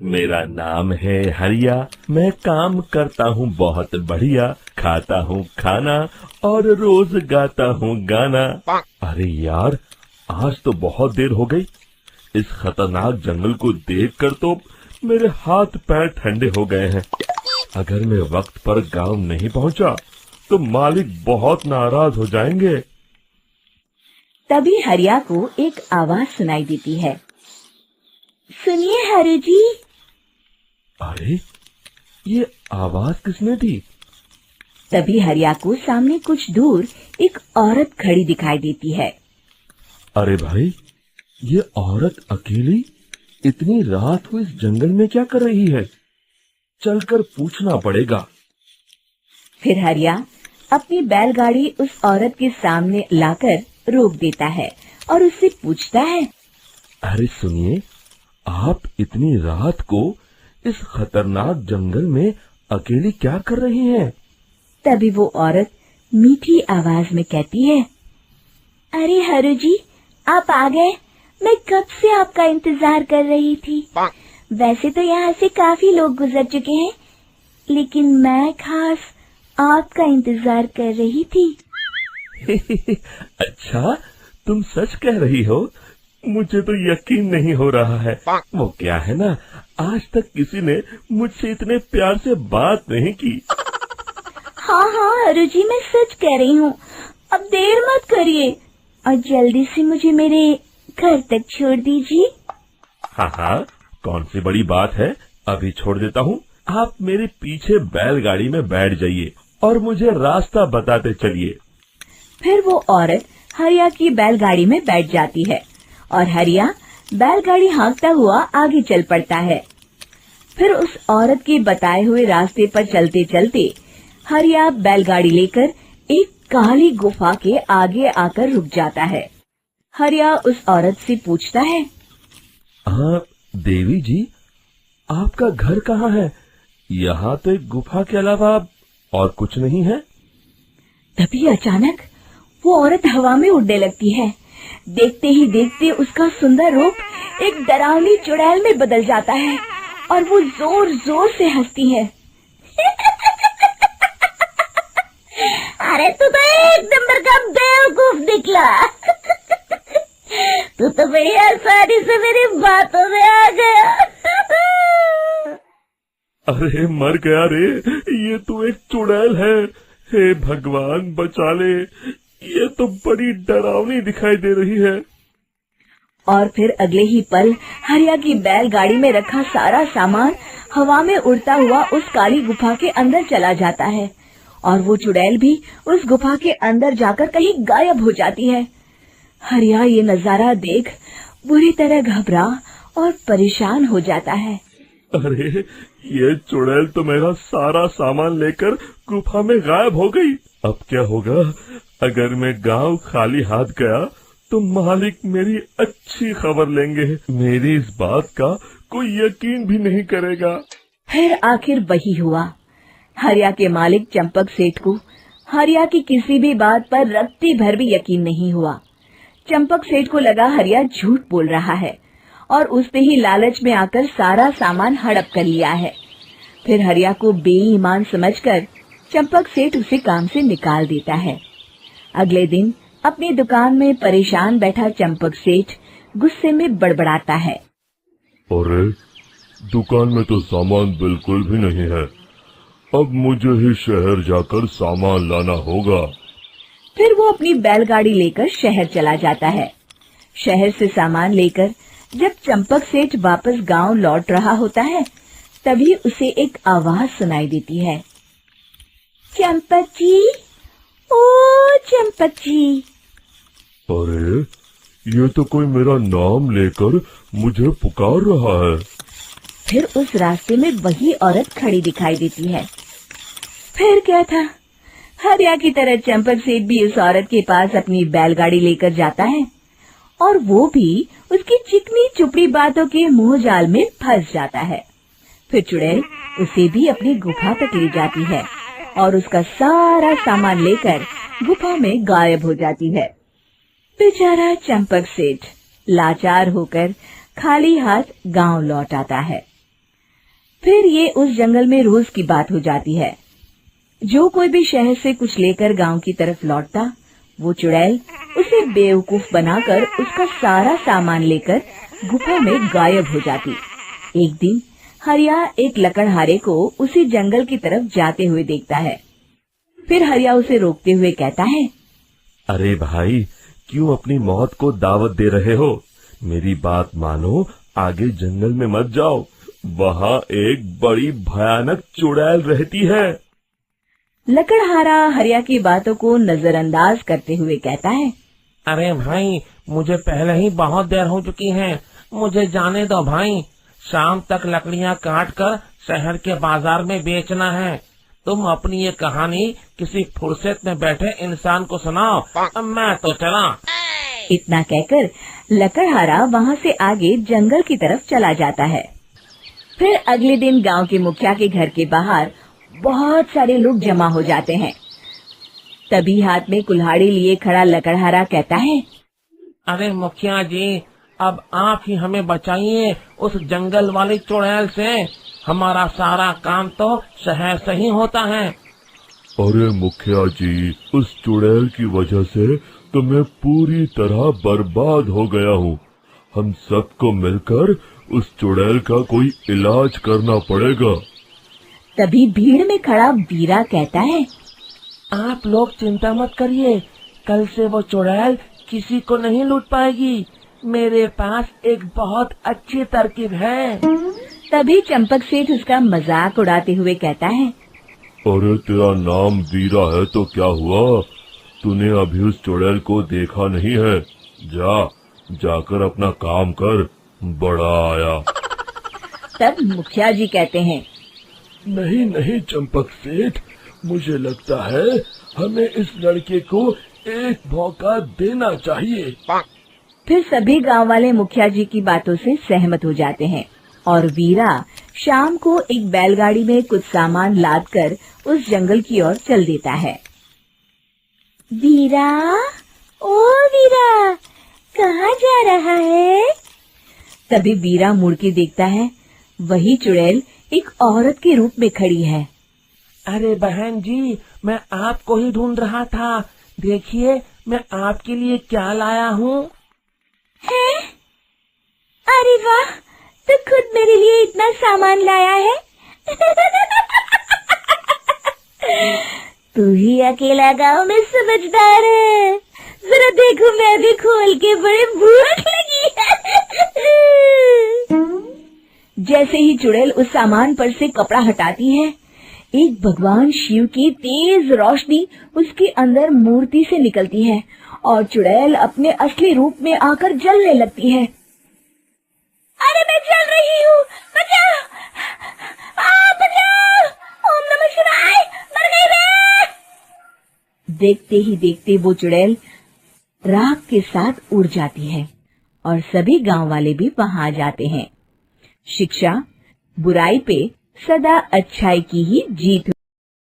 मेरा नाम है हरिया, मैं काम करता हूँ बहुत बढ़िया, खाता हूँ खाना और रोज गाता हूँ गाना। अरे यार, आज तो बहुत देर हो गई। इस खतरनाक जंगल को देखकर तो मेरे हाथ पैर ठंडे हो गए हैं। अगर मैं वक्त पर गांव नहीं पहुंचा तो मालिक बहुत नाराज हो जाएंगे। तभी हरिया को एक आवाज सुनाई देती है। सुनिए हरु जी। अरे, ये आवाज किसने दी? तभी हरिया को सामने कुछ दूर एक औरत खड़ी दिखाई देती है। अरे भाई, ये औरत अकेली इतनी रात को इस जंगल में क्या कर रही है? चलकर पूछना पड़ेगा। फिर हरिया अपनी बैलगाड़ी उस औरत के सामने लाकर रोक देता है और उससे पूछता है। अरे सुनिए, आप इतनी रात को इस खतरनाक जंगल में अकेली क्या कर रही हैं? तभी वो औरत मीठी आवाज में कहती है। अरे हरु जी, आप आ गए। मैं कब से आपका इंतजार कर रही थी। वैसे तो यहाँ से काफी लोग गुजर चुके हैं, लेकिन मैं खास आपका इंतजार कर रही थी। अच्छा, तुम सच कह रही हो? मुझे तो यकीन नहीं हो रहा है। वो क्या है ना, आज तक किसी ने मुझसे इतने प्यार से बात नहीं की। हाँ हाँ हरु जी, मैं सच कह रही हूँ। अब देर मत करिए और जल्दी से मुझे मेरे घर तक छोड़ दीजिए। हाँ हाँ, कौन सी बड़ी बात है, अभी छोड़ देता हूँ। आप मेरे पीछे बैलगाड़ी में बैठ जाइए और मुझे रास्ता बताते चलिए। फिर वो औरत हरिया की बैलगाड़ी में बैठ जाती है और हरिया बैलगाड़ी हाँकता हुआ आगे चल पड़ता है। फिर उस औरत के बताए हुए रास्ते पर चलते चलते हरिया बैलगाड़ी लेकर एक काली गुफा के आगे आकर रुक जाता है। हरिया उस औरत से पूछता है। हाँ देवी जी, आपका घर कहाँ है? यहाँ तो एक गुफा के अलावा और कुछ नहीं है। तभी अचानक वो औरत हवा में उड़ने लगती है। देखते ही देखते उसका सुंदर रूप एक डरावनी चुड़ैल में बदल जाता है और वो जोर जोर से हंसती है। अरे तू तो एक नंबर का बेवकूफ निकला। तू तो बड़ी आसानी से मेरी बातों में आ गया। अरे मर गया रे, ये तो एक चुड़ैल है। हे भगवान बचा ले, ये तो बड़ी डरावनी दिखाई दे रही है। और फिर अगले ही पल हरिया की बैलगाड़ी में रखा सारा सामान हवा में उड़ता हुआ उस काली गुफा के अंदर चला जाता है और वो चुड़ैल भी उस गुफा के अंदर जाकर कहीं गायब हो जाती है। हरिया ये नजारा देख बुरी तरह घबरा और परेशान हो जाता है। अरे, ये चुड़ैल तो मेरा सारा सामान लेकर गुफा में गायब हो गई। अब क्या होगा? अगर मैं गांव खाली हाथ गया तो मालिक मेरी अच्छी खबर लेंगे। मेरी इस बात का कोई यकीन भी नहीं करेगा। फिर आखिर वही हुआ। हरिया के मालिक चंपक सेठ को हरिया की किसी भी बात पर रत्ती भर भी यकीन नहीं हुआ। चंपक सेठ को लगा हरिया झूठ बोल रहा है और उसने ही लालच में आकर सारा सामान हड़प कर लिया है। फिर हरिया को बेईमान समझकर चंपक सेठ उसे काम से निकाल देता है। अगले दिन अपनी दुकान में परेशान बैठा चंपक सेठ गुस्से में बड़बड़ाता है। अरे, दुकान में तो सामान बिल्कुल भी नहीं है। अब मुझे ही शहर जाकर सामान लाना होगा। फिर वो अपनी बैलगाड़ी लेकर शहर चला जाता है। शहर से सामान लेकर जब चंपक सेठ वापस गांव लौट रहा होता है, तभी उसे एक आवाज सुनाई देती है। चंपक जी, ओ चंपक जी। अरे, ये तो कोई मेरा नाम लेकर मुझे पुकार रहा है। फिर उस रास्ते में वही औरत खड़ी दिखाई देती है। फिर क्या था, हरिया की तरह चंपक सेठ भी उस औरत के पास अपनी बैलगाड़ी लेकर जाता है और वो भी उसकी चिकनी चुपड़ी बातों के मुंह जाल में फंस जाता है। फिर चुड़ैल उसे भी अपनी गुफा तक ले जाती है और उसका सारा सामान लेकर गुफा में गायब हो जाती है। बेचारा चंपक सेठ लाचार होकर खाली हाथ गांव लौट आता है। फिर ये उस जंगल में रोज की बात हो जाती है। जो कोई भी शहर से कुछ लेकर गांव की तरफ लौटता, वो चुड़ैल उसे बेवकूफ बनाकर उसका सारा सामान लेकर गुफा में गायब हो जाती। एक दिन हरिया एक लकड़हारे को उसी जंगल की तरफ जाते हुए देखता है। फिर हरिया उसे रोकते हुए कहता है, अरे भाई, क्यों अपनी मौत को दावत दे रहे हो? मेरी बात मानो, आगे जंगल में मत जाओ, वहाँ एक बड़ी भयानक चुड़ैल रहती है। लकड़हारा हरिया की बातों को नजरअंदाज करते हुए कहता है, अरे भाई, मुझे पहले ही बहुत देर हो चुकी है, मुझे जाने दो भाई। शाम तक लकड़ियाँ काट कर शहर के बाजार में बेचना है। तुम अपनी ये कहानी किसी फुर्सत में बैठे इंसान को सुनाओ, मैं तो चला। इतना कहकर लकड़हारा वहाँ से आगे जंगल की तरफ चला जाता है। फिर अगले दिन गांव के मुखिया के घर के बाहर बहुत सारे लोग जमा हो जाते हैं। तभी हाथ में कुल्हाड़ी लिए खड़ा लकड़हारा कहता है, अरे मुखिया जी, अब आप ही हमें बचाइए उस जंगल वाली चुड़ैल से। हमारा सारा काम तो शहर से ही होता है। अरे मुखिया जी, उस चुड़ैल की वजह से तो मैं पूरी तरह बर्बाद हो गया हूँ। हम सबको मिलकर उस चुड़ैल का कोई इलाज करना पड़ेगा। तभी भीड़ में खड़ा वीरा कहता है, आप लोग चिंता मत करिए, कल से वो चुड़ैल किसी को नहीं लूट पाएगी। मेरे पास एक बहुत अच्छी तरकीब है। तभी चंपक सेठ उसका मजाक उड़ाते हुए कहता है, अरे तेरा नाम वीरा है तो क्या हुआ? तूने अभी उस चुड़ैल को देखा नहीं है? जाकर अपना काम कर, बड़ा आया। तब मुखिया जी कहते हैं, नहीं चंपक सेठ, मुझे लगता है हमें इस लड़के को एक मौका देना चाहिए। फिर सभी गांव वाले मुखिया जी की बातों से सहमत हो जाते हैं और वीरा शाम को एक बैलगाड़ी में कुछ सामान लादकर उस जंगल की ओर चल देता है। वीरा, ओ वीरा, कहाँ जा रहा है? तभी वीरा मुड़ के देखता है, वही चुड़ैल एक औरत के रूप में खड़ी है। अरे बहन जी, मैं आपको ही ढूंढ रहा था। देखिए, मैं आपके लिए क्या लाया हूँ। है? अरे वाह, तो खुद मेरे लिए इतना सामान लाया है। तू ही अकेला गांव में समझदार है। जरा देखो, मैं भी खोल के, बड़े भूख लगी है। जैसे ही चुड़ैल उस सामान पर से कपड़ा हटाती है, एक भगवान शिव की तेज रोशनी उसके अंदर मूर्ति से निकलती है और चुड़ैल अपने असली रूप में आकर जलने लगती है। अरे मैं जल रही हूँ, बचाओ! बचाओ! ओम नमः शिवाय, मर गई मैं! देखते ही देखते वो चुड़ैल राख के साथ उड़ जाती है और सभी गांव वाले भी वहां आ जाते हैं। शिक्षा, बुराई पे सदा अच्छाई की ही जीत।